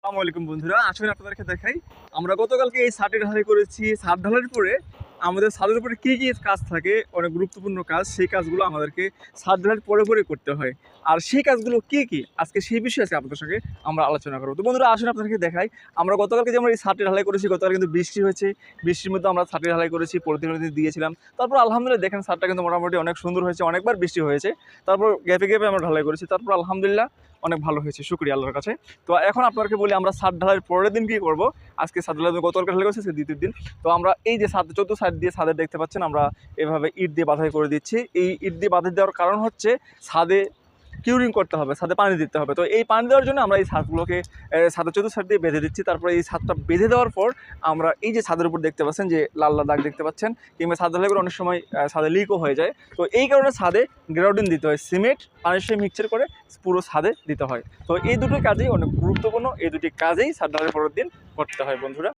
আসসালামু আলাইকুম বন্ধুরা, আসলে আপনাদেরকে দেখাই আমরা গতকালকে এই ছাদের ঢালাই করেছি। ছাদ ঢালাইয়ের পরে আমাদের ছাদের উপরে কী কী কাজ থাকে, অনেক গুরুত্বপূর্ণ কাজ, সেই কাজগুলো আমাদেরকে ছাদ ঢালাইয়ের পরে পরে করতে হয়। আর সেই কাজগুলো কী কী আজকে সেই বিষয়ে আজকে আপনাদের সঙ্গে আমরা আলোচনা করবো। তো বন্ধুরা আসলে আপনাদেরকে দেখাই, আমরা গতকালকে যে আমরা এই ছাদটি ঢালাই করেছি, গতকাল কিন্তু বৃষ্টি হয়েছে, বৃষ্টির মধ্যে আমরা ছাদটি ঢালাই করেছি, প্রতিনিধি দিয়েছিলাম। তারপর আলহামদুলিল্লাহ দেখেন ছাদটা কিন্তু মোটামুটি অনেক সুন্দর হয়েছে, অনেকবার বৃষ্টি হয়েছে, তারপর গ্যাপে গ্যাপে আমরা ঢালাই করেছি, তারপর আলহামদুলিল্লাহ অনেক ভালো হয়েছে, শুকরিয়া আল্লাহর কাছে। তো এখন আপনাকে বলি আমরা ছাদ ঢালাইয়ের পরের দিন কী করবো। আজকে ছাদ ঢালাই গতকালকে ঢালাই করছি, আজকে দ্বিতীয় দিন। তো আমরা এই যে ছাদ 14 সাইড দিয়ে ছাদে দেখতে পাচ্ছেন আমরা এভাবে ইট দিয়ে বাঁধাই করে দিচ্ছি। এই ইট দিয়ে বাঁধাই দেওয়ার কারণ হচ্ছে ছাদে কিউরিং করতে হবে, ছাদে পানি দিতে হবে। তো এই পানি দেওয়ার জন্য আমরা এই ছাদগুলোকে ছাদের 14 সাইড দিয়ে বেঁধে দিচ্ছি। তারপরে এই ছাদটা বেঁধে দেওয়ার পর আমরা এই যে ছাদের উপর দেখতে পাচ্ছেন যে লাল লাল দাগ দেখতে পাচ্ছেন, কিংবা ছাদ ঢালাই করে অনেক সময় ছাদে লিকও হয়ে যায়। তো এই কারণে ছাদে গ্রাউডিন দিতে হয়, সিমেন্ট পানির সঙ্গে মিক্সচার করে পুরো ছাদে দিতে হয়। তো এই দুটো কাজেই অনেক গুরুত্বপূর্ণ, এই দুটি কাজেই ছাদ ঢালাইয়ের পরের দিন করতে হয় বন্ধুরা।